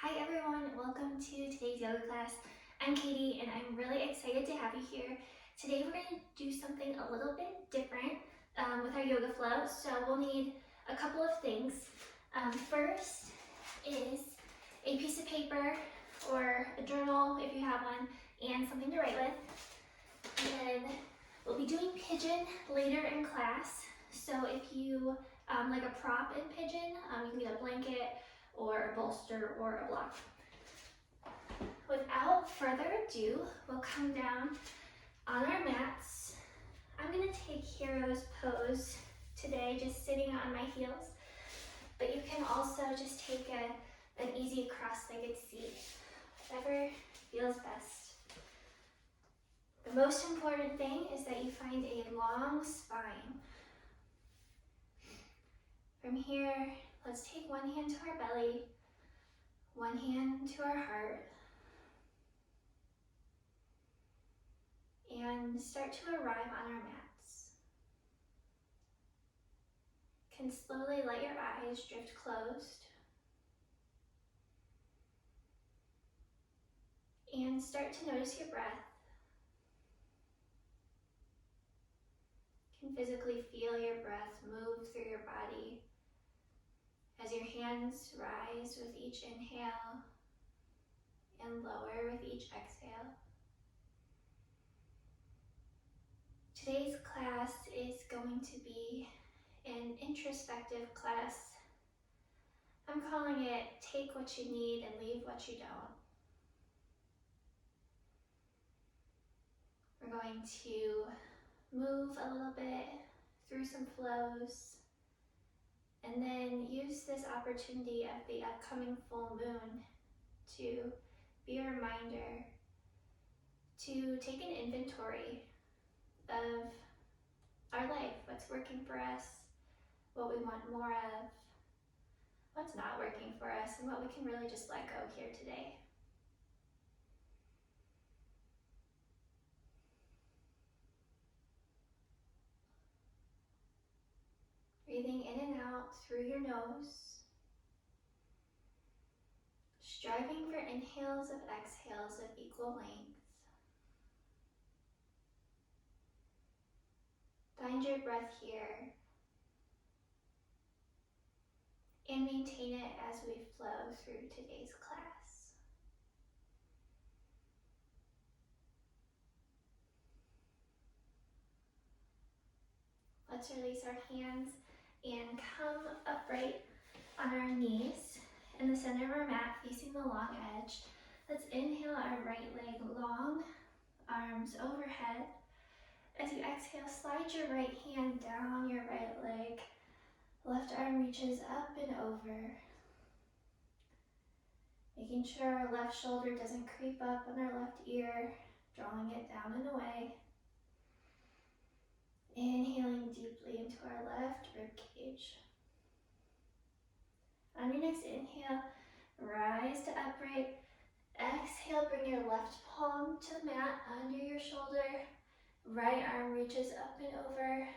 Hi everyone, welcome to today's yoga class. I'm Katie and I'm really excited to have you here. Today we're going to do something a little bit different with our yoga flow. So we'll need a couple of things. First is a piece of paper or a journal if you have one and something to write with. And then we'll be doing pigeon later in class. So if you like a prop in pigeon, you can get a blanket or a bolster or a block. Without further ado, we'll come down on our mats. I'm going to take hero's pose today, just sitting on my heels, but you can also just take an easy cross-legged seat, whatever feels best. The most important thing is that you find a long spine. From here, let's take one hand to our belly, one hand to our heart, and start to arrive on our mats. You can slowly let your eyes drift closed and start to notice your breath. You can physically feel your breath move through your body as your hands rise with each inhale and lower with each exhale. Today's class is going to be an introspective class. I'm calling it take what you need and leave what you don't. We're going to move a little bit through some flows and then use this opportunity of the upcoming full moon to be a reminder to take an inventory of our life, what's working for us, what we want more of, what's not working for us, and what we can really just let go here today. Breathing in and out through your nose, striving for inhales and exhales of equal length. Find your breath here and maintain it as we flow through today's class. Let's release our hands and come upright on our knees in the center of our mat facing the long edge. Let's inhale our right leg long, arms overhead. As you exhale, slide your right hand down your right leg. Left arm reaches up and over. Making sure our left shoulder doesn't creep up on our left ear, drawing it down and away. Inhaling deeply into our left rib cage. On your next inhale, rise to upright. Exhale, bring your left palm to the mat under your shoulder. Right arm reaches up and over.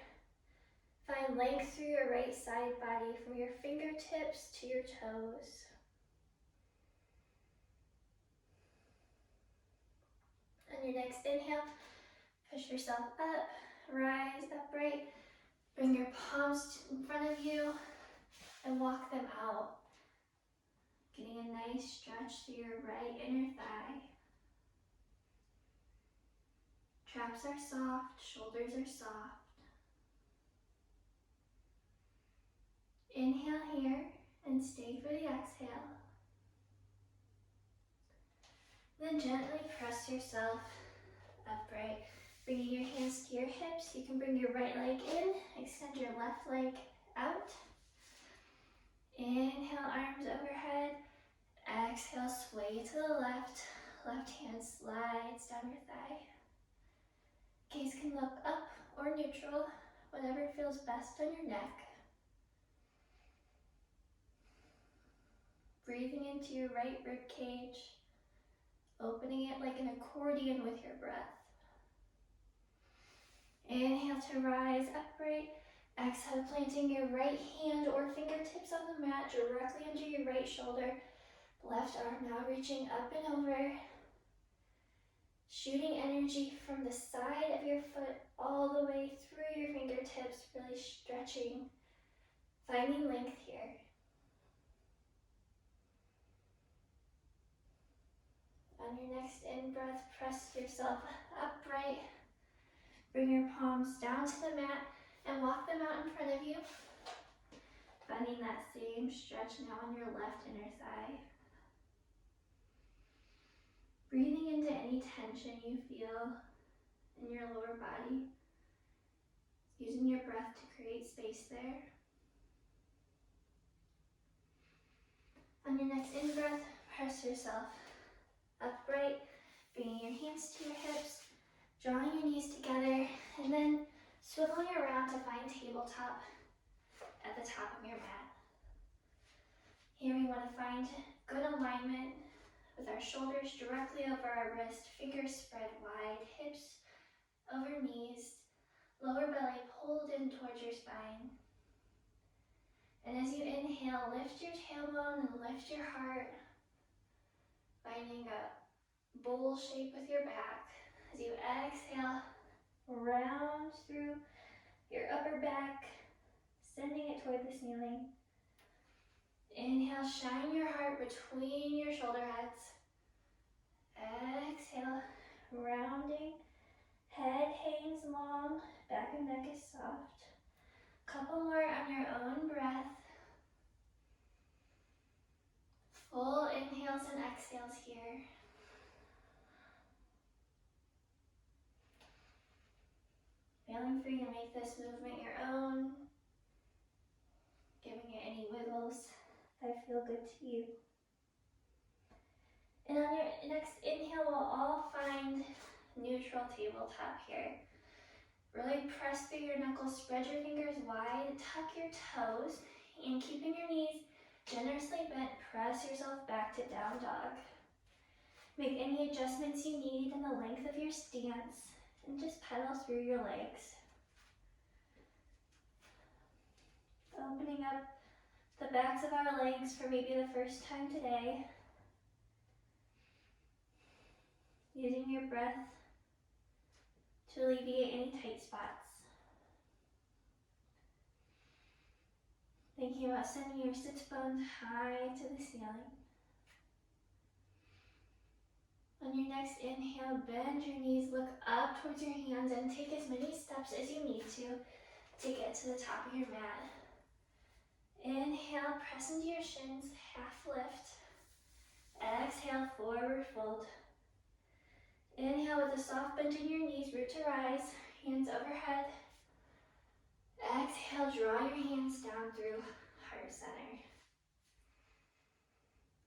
Find length through your right side body from your fingertips to your toes. On your next inhale, push yourself up, rise upright. Bring your palms in front of you and walk them out. Getting a nice stretch through your right inner thigh. Traps are soft, shoulders are soft. Inhale here and stay for the exhale. Then gently press yourself upright. Bringing your hands to your hips, you can bring your right leg in, extend your left leg out. Inhale, arms overhead. Exhale, sway to the left. Left hand slides down your thigh. Gaze can look up or neutral, whatever feels best on your neck. Breathing into your right rib cage, opening it like an accordion with your breath. Inhale to rise upright. Exhale, planting your right hand or fingertips on the mat directly under your right shoulder. Left arm now reaching up and over, shooting energy from the side of your foot all the way through your fingertips, really stretching, finding length here. On your next in-breath, press yourself upright. Bring your palms down to the mat and walk them out in front of you. Finding that same stretch now on your left inner thigh. Breathing into any tension you feel in your lower body. Using your breath to create space there. On your next in-breath, press yourself upright, bringing your hands to your hips, drawing your knees together, and then swiveling around to find tabletop at the top of your mat. Here we want to find good alignment with our shoulders directly over our wrist, fingers spread wide, hips over knees, lower belly pulled in towards your spine. And as you inhale, lift your tailbone and lift your heart, finding a bowl shape with your back. As you exhale, round through your upper back, sending it toward the ceiling. Inhale, shine your heart between your shoulder heads. Exhale, rounding, head hangs long, back and neck is soft. Couple more on your own breath. Full inhales and exhales here. Feeling free to make this movement your own, giving it any wiggles that feel good to you. And on your next inhale, we'll all find neutral tabletop here. Really press through your knuckles, spread your fingers wide, tuck your toes, and keeping your knees generously bent, press yourself back to down dog. Make any adjustments you need in the length of your stance, and just pedal through your legs. Opening up the backs of our legs for maybe the first time today. Using your breath to alleviate any tight spots. Thinking about sending your sits bones high to the ceiling. On your next inhale, bend your knees, look up towards your hands, and take as many steps as you need to get to the top of your mat. Inhale, press into your shins, half lift. Exhale, forward fold. Inhale with a soft bend in your knees, root to rise, hands overhead. Exhale, draw your hands down through heart center.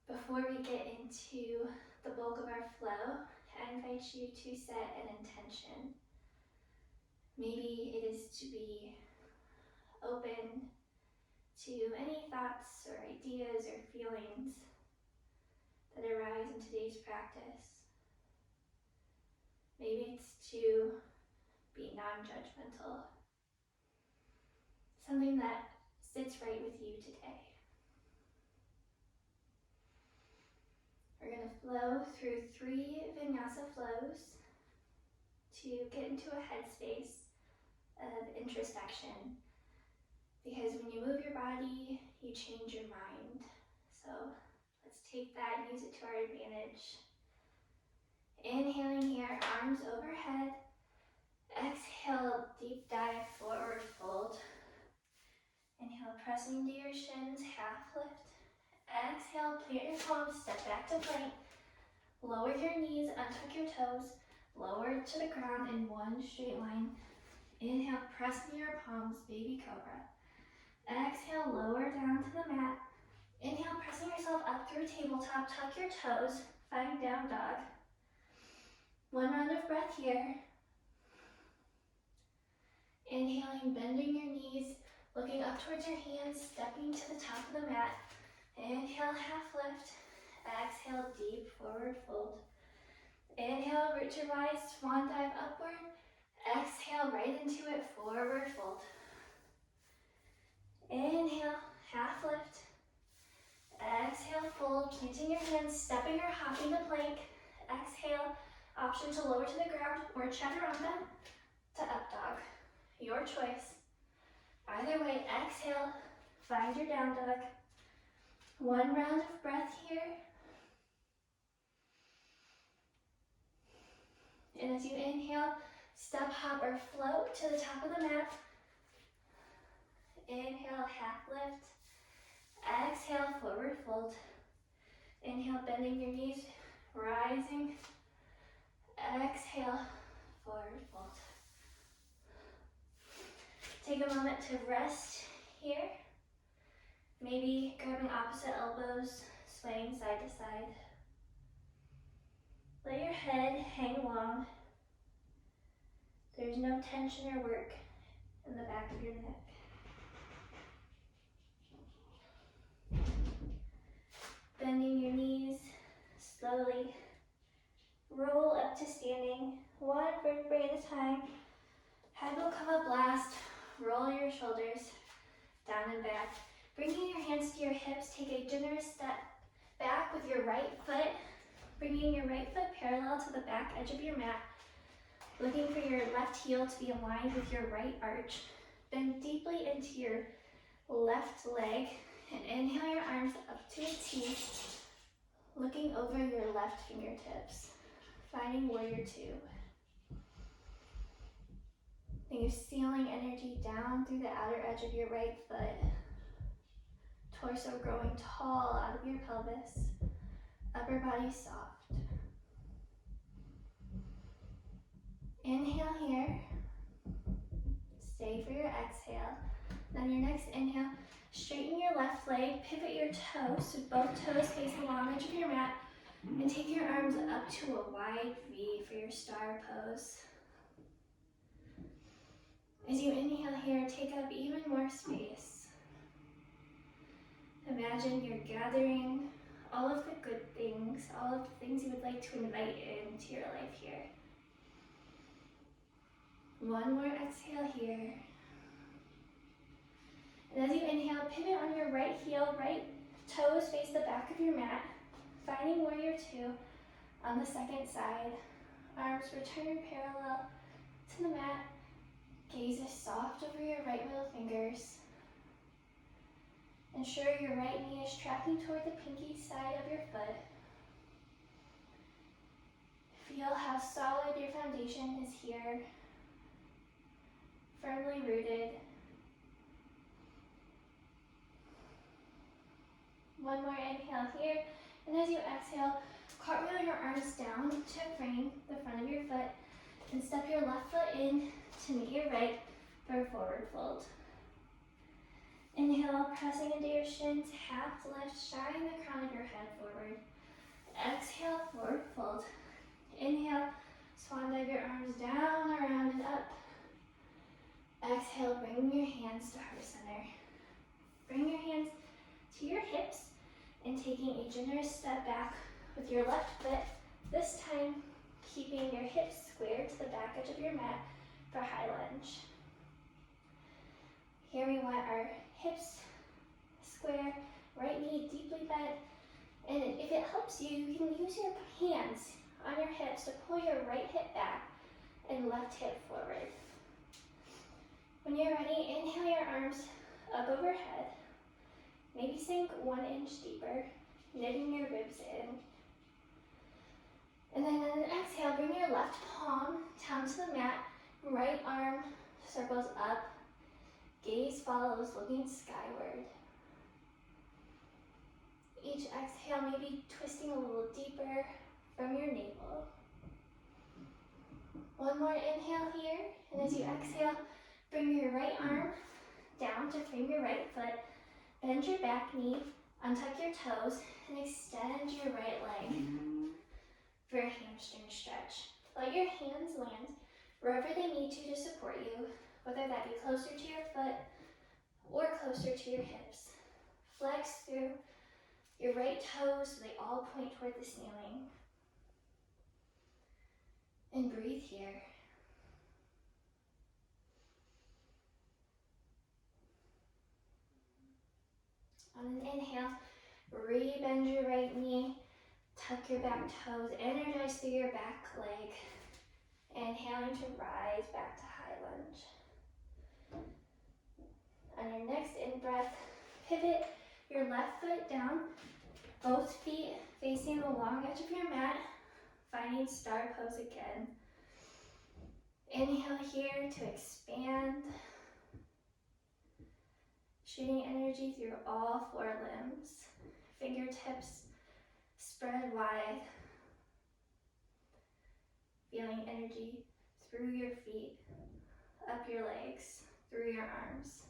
Before we get into the bulk of our flow, I invite you to set an intention. Maybe it is to be open to any thoughts or ideas or feelings that arise in today's practice. Maybe it's to be non-judgmental. Something that sits right with you today. We're going to flow through 3 vinyasa flows to get into a headspace of introspection. Because when you move your body, you change your mind. So let's take that and use it to our advantage. Inhaling here, arms overhead. Exhale, deep dive, forward fold. Inhale, pressing into your shins, half lift. Exhale, plant your palms, step back to plank. Lower your knees, untuck your toes. Lower to the ground in one straight line. Inhale, press into your palms, baby cobra. Exhale, lower down to the mat. Inhale, pressing yourself up through tabletop, tuck your toes, find down dog. 1 round of breath here. Inhaling, bending your knees, looking up towards your hands, stepping to the top of the mat. Inhale, half lift. Exhale, deep forward fold. Inhale, root to rise, swan dive upward. Exhale, right into it, forward fold. Inhale, half lift. Exhale, fold, planting your hands, stepping or hopping to plank. Exhale, option to lower to the ground or chaturanga to up dog. Your choice. Either way, exhale, find your down dog. One round of breath here. And as you inhale, step, hop, or float to the top of the mat. Inhale, half lift. Exhale, forward fold. Inhale, bending your knees, rising. Exhale, forward fold. Take a moment to rest here. Maybe grabbing opposite elbows, swaying side to side. Let your head hang long. There's no tension or work in the back of your neck. Bending your knees, slowly roll up to standing, one vertebrae at a time. Head will come up last. Roll your shoulders down and back. Bringing your hands to your hips, take a generous step back with your right foot, bringing your right foot parallel to the back edge of your mat. Looking for your left heel to be aligned with your right arch. Bend deeply into your left leg and inhale your arms up to a T, looking over your left fingertips, finding warrior two. Then you're sealing energy down through the outer edge of your right foot. Torso growing tall out of your pelvis. Upper body soft. Inhale here. Stay for your exhale. Then your next inhale, straighten your left leg, pivot your toes, so both toes face the long edge of your mat, and take your arms up to a wide V for your star pose. As you inhale here, take up even more space. Imagine you're gathering all of the good things, all of the things you would like to invite into your life here. One more exhale here. And as you inhale, pivot on your right heel, right toes face the back of your mat, finding warrior two on the second side. Arms return parallel to the mat. Gaze is soft over your right middle fingers. Ensure your right knee is tracking toward the pinky side of your foot. Feel how solid your foundation is here, firmly rooted. One more inhale here, and as you exhale, cartwheel your arms down to frame the front of your foot, and step your left foot in to meet your right for a forward fold. Inhale, pressing into your shins, half lift, shine the crown of your head forward. Exhale, forward fold. Inhale, swan dive your arms down, around, and up. Exhale, bring your hands to heart center. Bring your hands to your hips and taking a generous step back with your left foot, this time keeping your hips square to the back edge of your mat for high lunge. Here we want our hips square, right knee deeply bent, and if it helps you, you can use your hands on your hips to pull your right hip back and left hip forward. When you're ready, inhale your arms up overhead. Maybe sink 1 inch deeper, knitting your ribs in. And then on an exhale, bring your left palm down to the mat, right arm circles up, gaze follows, looking skyward. Each exhale, maybe twisting a little deeper from your navel. One more inhale here, and as you exhale, bring your right arm down to frame your right foot, bend your back knee, untuck your toes, and extend your right leg for a hamstring stretch. Let your hands land wherever they need to support you, whether that be closer to your foot or closer to your hips. Flex through your right toes so they all point toward the ceiling. And breathe here. On an inhale, Re-bend your right knee, tuck your back toes, energize through your back leg. Inhaling to rise back to high lunge. On your next in-breath, pivot your left foot down, both feet facing the long edge of your mat, finding star pose again. Inhale here to expand, shooting energy through all 4 limbs. Fingertips spread wide, feeling energy through your feet, up your legs, through your arms.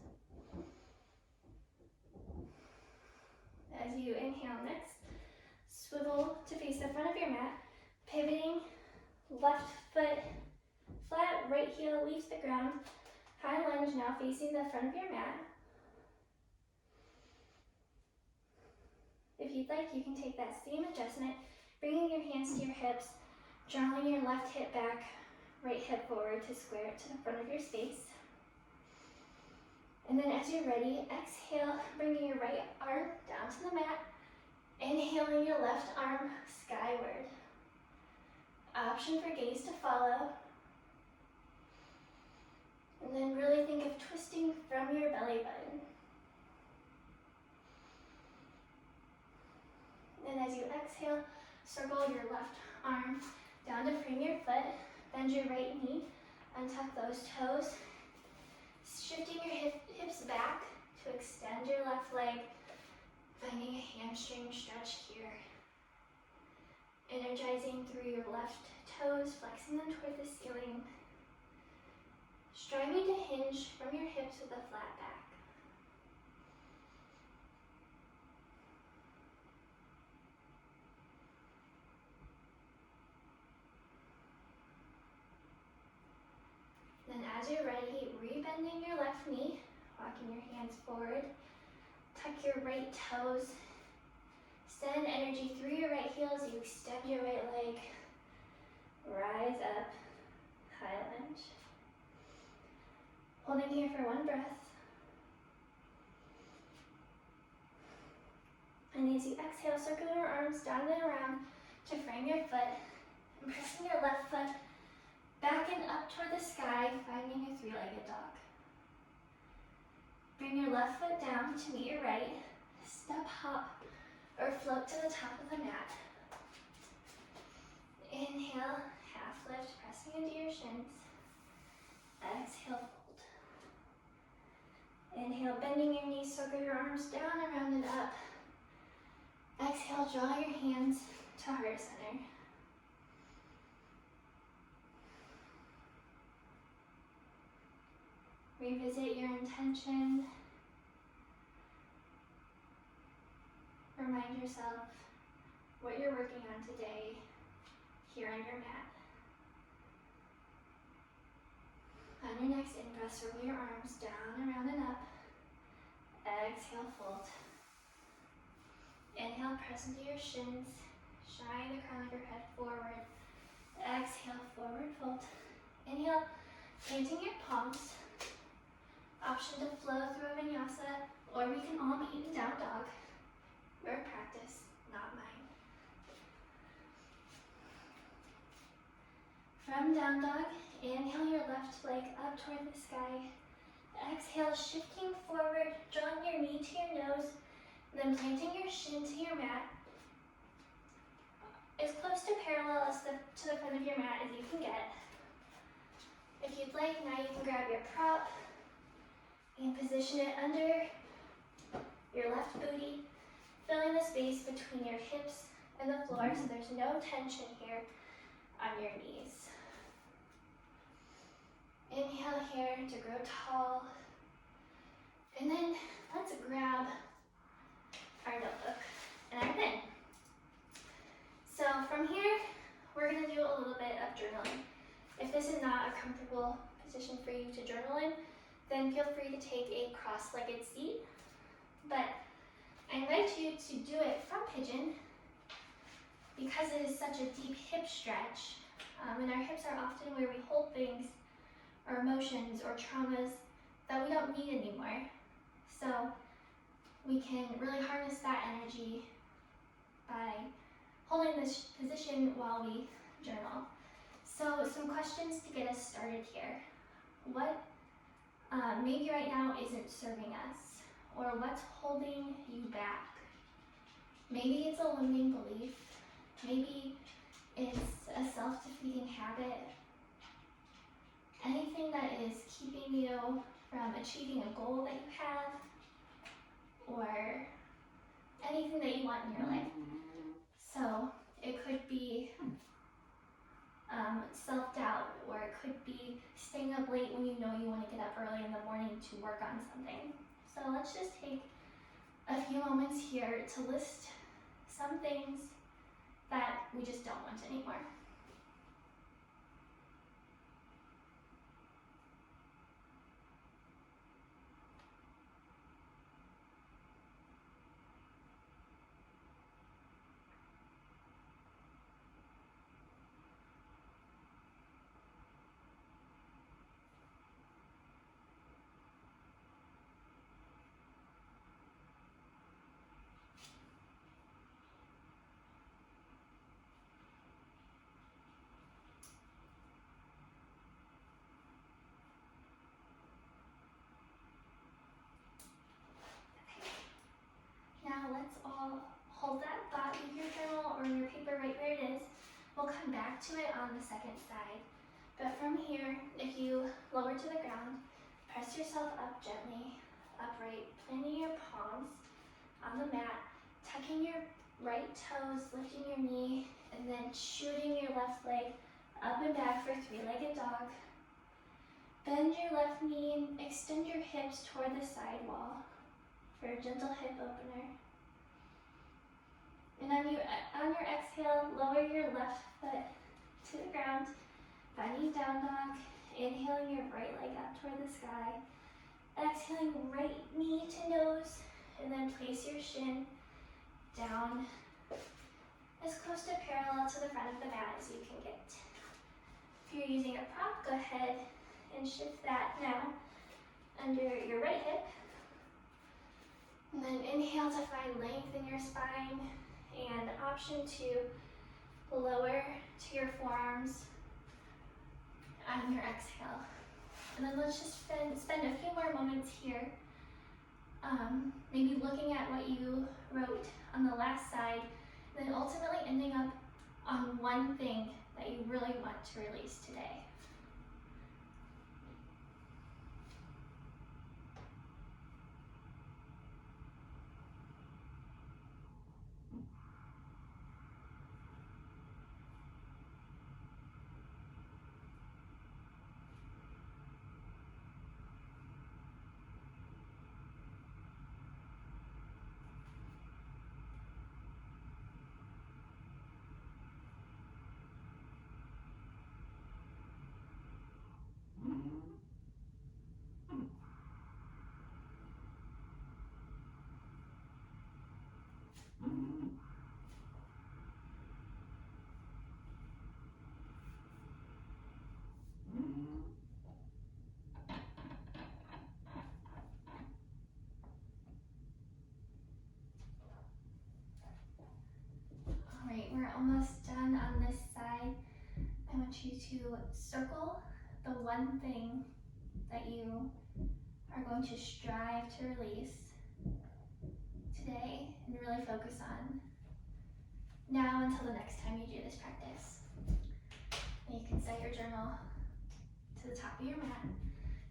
As you inhale next, swivel to face the front of your mat, pivoting, left foot flat, right heel leaves the ground. High lunge now facing the front of your mat. If you'd like, you can take that same adjustment, bringing your hands to your hips, drawing your left hip back, right hip forward to square it to the front of your space. And then as you're ready, exhale, bringing your right arm down to the mat, inhaling your left arm skyward. Option for gaze to follow. And then really think of twisting from your belly button. And as you exhale, circle your left arm down to frame your foot, bend your right knee, untuck those toes, shifting your hips back to extend your left leg, finding a hamstring stretch here. Energizing through your left toes, flexing them toward the ceiling. Striving to hinge from your hips with a flat back. Then as you're ready, rebending your left knee, walking your hands forward, tuck your right toes, send energy through your right heel as you extend your right leg, rise up, high lunge. Holding here for 1 breath. And as you exhale, circle your arms down and around to frame your foot, and pressing your left foot back and up toward the sky, finding a 3-legged dog. Bring your left foot down to meet your right, step, hop, or float to the top of the mat. Inhale, half lift, pressing into your shins. Exhale, fold. Inhale, bending your knees, circle your arms down, around, and up. Exhale, draw your hands to heart center. Revisit your intention. Remind yourself what you're working on today here on your mat. On your next in-breath, circle your arms down, around, and up. Exhale, fold. Inhale, press into your shins. Shine the crown of your head forward. Exhale, forward fold. Inhale, planting your palms. Option to flow through a vinyasa, or we can all meet in down dog. Your practice, not mine. From down dog, inhale your left leg up toward the sky. Exhale, shifting forward, drawing your knee to your nose, then planting your shin to your mat. As close to parallel as to the front of your mat as you can get. If you'd like, now you can grab your prop and position it under your left booty, filling the space between your hips and the floor so there's no tension here on your knees. Inhale here to grow tall. And then let's grab our notebook and our pen. So from here, we're gonna do a little bit of journaling. If this is not a comfortable position for you to journal in, then feel free to take a cross-legged seat. But I invite you to do it from pigeon because it is such a deep hip stretch. And our hips are often where we hold things or emotions or traumas that we don't need anymore. So we can really harness that energy by holding this position while we journal. So some questions to get us started here. What maybe right now isn't serving us, or what's holding you back? Maybe it's a limiting belief. Maybe it's a self-defeating habit. Anything that is keeping you from achieving a goal that you have, or anything that you want in your life. So it could be self-doubt, or it could be staying up late when you know you want to get up early in the morning to work on something. So let's just take a few moments here to list some things that we just don't want anymore. Now let's all hold that thought in your journal or in your paper right where it is. We'll come back to it on the second side. But from here, if you lower to the ground, press yourself up gently, upright, planting your palms on the mat, tucking your right toes, lifting your knee, and then shooting your left leg up and back for three-legged dog. Bend your left knee and extend your hips toward the side wall for a gentle hip opener. And on your exhale, lower your left foot to the ground, finding down dog, inhaling your right leg up toward the sky, exhaling right knee to nose, and then place your shin down as close to parallel to the front of the mat as you can get. If you're using a prop, go ahead and shift that now under your right hip. And then inhale to find length in your spine, and option 2, lower to your forearms on your exhale. And then let's just spend a few more moments here, maybe looking at what you wrote on the last side, and then ultimately ending up on one thing that you really want to release today. Alright, we're almost done on this side. I want you to circle the one thing that you are going to strive to release today and really focus on now until the next time you do this practice. And you can set your journal to the top of your mat,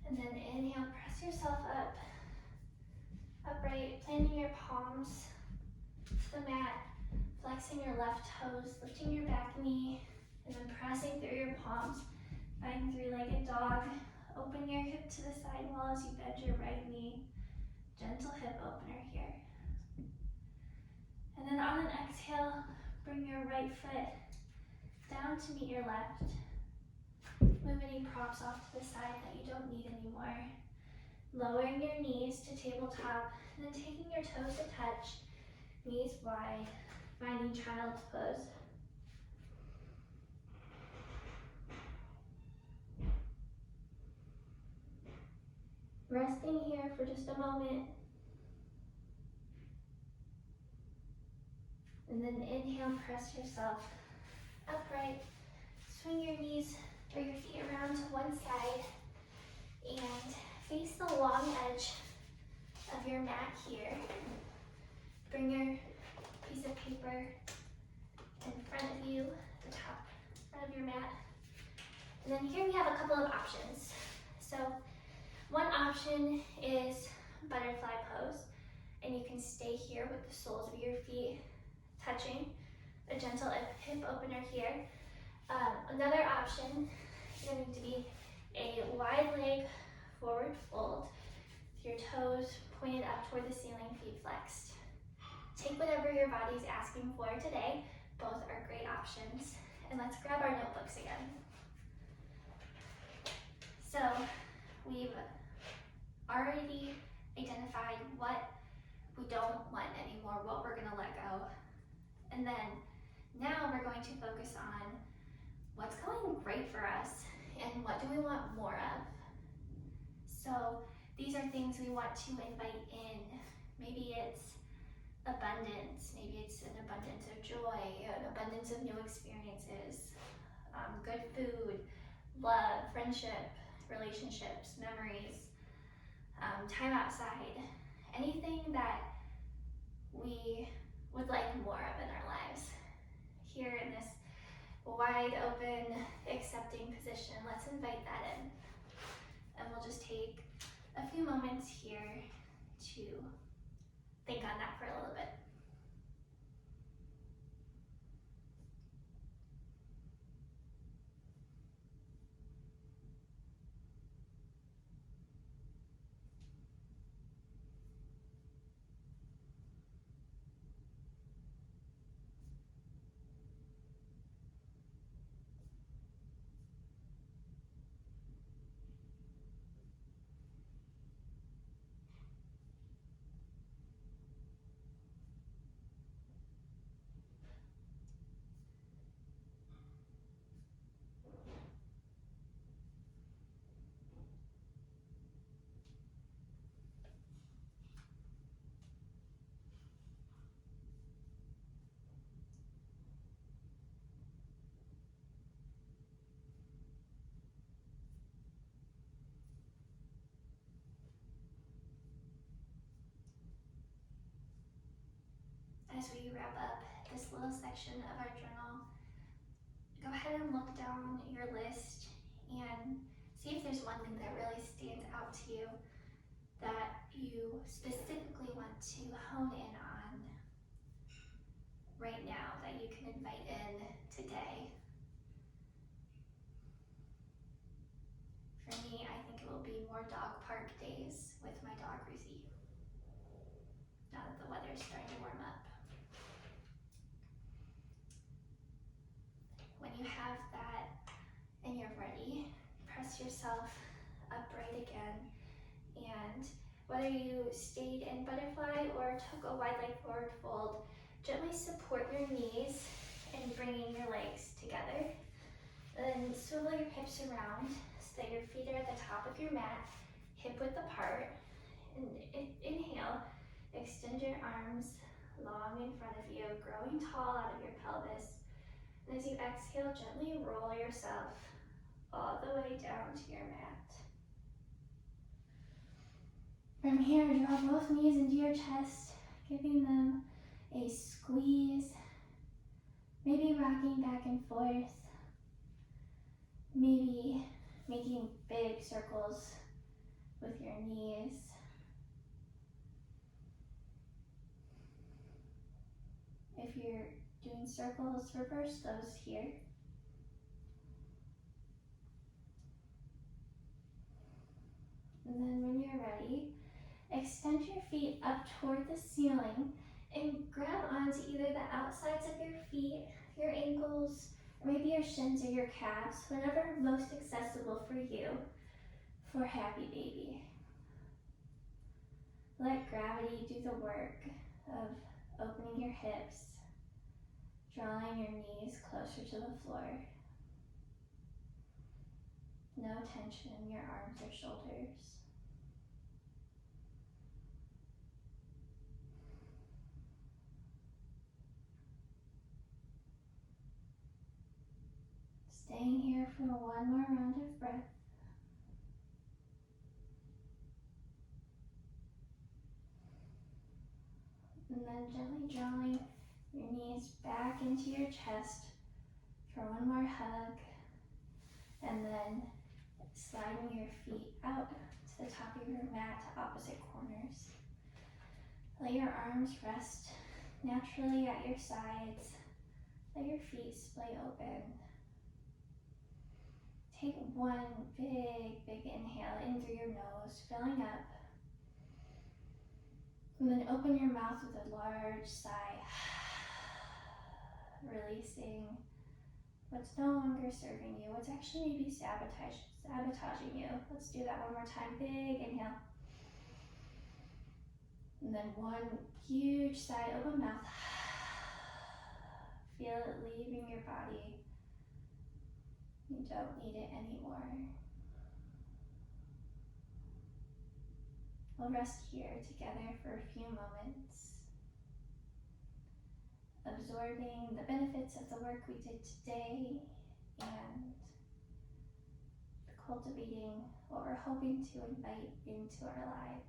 and then inhale, press yourself up, upright, planting your palms to the mat, flexing your left toes, lifting your back knee, and then pressing through your palms. Find three-legged dog. Open your hip to the side wall as you bend your right knee. Gentle hip opener here. And then on an exhale, bring your right foot down to meet your left. Move any props off to the side that you don't need anymore. Lowering your knees to tabletop, and then taking your toes to touch, knees wide, finding child's pose. Resting here for just a moment. And then inhale, press yourself upright. Swing your knees or your feet around to one side and face the long edge of your mat here. Bring your piece of paper in front of you, the top front of your mat. And then here we have a couple of options. So one option is butterfly pose, and you can stay here with the soles of your feet touching, a gentle hip opener here. Another option is going to be a wide leg forward fold with your toes pointed up toward the ceiling, feet flexed. Take whatever your body's asking for today. Both are great options. And let's grab our notebooks again. So we've already identified what we don't want anymore, what we're going to let go. And then now we're going to focus on what's going great for us and what do we want more of. So these are things we want to invite in. Maybe it's abundance, maybe it's an abundance of joy, an abundance of new experiences, good food, love, friendship, relationships, memories, time outside, anything that we would like more of in our lives. Here in this wide open, accepting position, let's invite that in. And we'll just take a few moments here to think on that for a little bit. As we wrap up this little section of our journal, go ahead and look down your list and see if there's one thing that really stands out to you that you specifically want to hone in on right now that you can invite in today. For me, I think it will be more dog park days with my dog Ruthie, now that the weather's starting to warm up. When you have that and you're ready, press yourself upright again, and whether you stayed in butterfly or took a wide leg forward fold, gently support your knees and bringing your legs together. Then swivel your hips around so that your feet are at the top of your mat, hip width apart. And inhale, extend your arms long in front of you, growing tall out of your pelvis. And as you exhale, gently roll yourself all the way down to your mat. From here, draw both knees into your chest, giving them a squeeze, maybe rocking back and forth, maybe making big circles with your knees. If you're doing circles, reverse those here. And then when you're ready, extend your feet up toward the ceiling and grab onto either the outsides of your feet, your ankles, or maybe your shins or your calves, whatever most accessible for you for happy baby. Let gravity do the work of opening your hips, drawing your knees closer to the floor. No tension in your arms or shoulders. Staying here for one more round of breath. And then gently drawing your knees back into your chest for one more hug. And then sliding your feet out to the top of your mat to opposite corners. Let your arms rest naturally at your sides. Let your feet splay open. Take one big inhale in through your nose, filling up. And then open your mouth with a large sigh, releasing what's no longer serving you, what's actually maybe sabotaging you. Let's do that one more time. Big inhale. And then one huge sigh, open mouth. Feel it leaving your body. You don't need it anymore. We'll rest here together for a few moments, absorbing the benefits of the work we did today and cultivating what we're hoping to invite into our lives.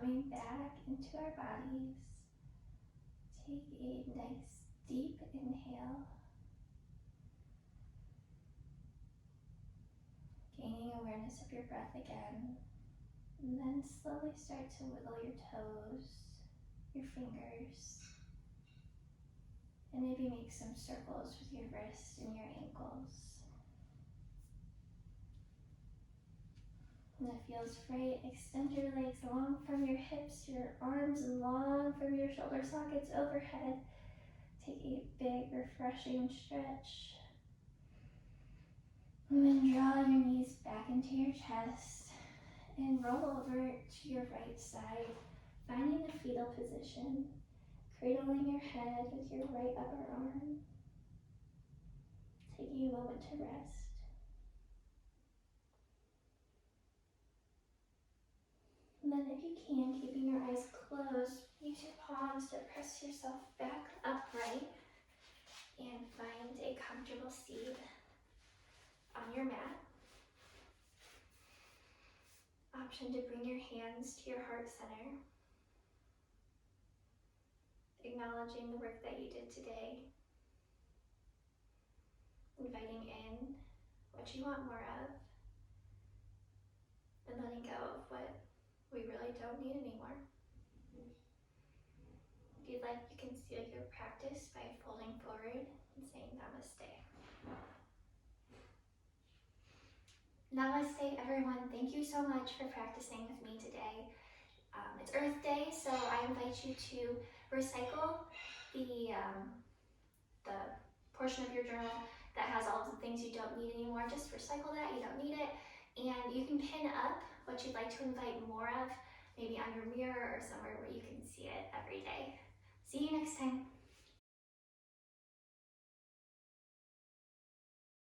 Coming back into our bodies, take a nice deep inhale, gaining awareness of your breath again, and then slowly start to wiggle your toes, your fingers, and maybe make some circles with your wrists and your ankles. When it feels right, extend your legs long from your hips, your arms long from your shoulder sockets overhead. Take a big, refreshing stretch. And then draw your knees back into your chest and roll over to your right side, finding a fetal position, cradling your head with your right upper arm. Taking a moment to rest. And then if you can, keeping your eyes closed, use your palms to press yourself back upright and find a comfortable seat on your mat. Option to bring your hands to your heart center, acknowledging the work that you did today, inviting in what you want more of, and letting go of what we really don't need anymore. If you'd like, you can seal your practice by folding forward and saying namaste. Namaste, everyone. Thank you so much for practicing with me today. It's Earth Day, so I invite you to recycle the portion of your journal that has all of the things you don't need anymore. Just recycle that, you don't need it. And you can pin up what you'd like to invite more of, maybe on your mirror or somewhere where you can see it every day. See you next time.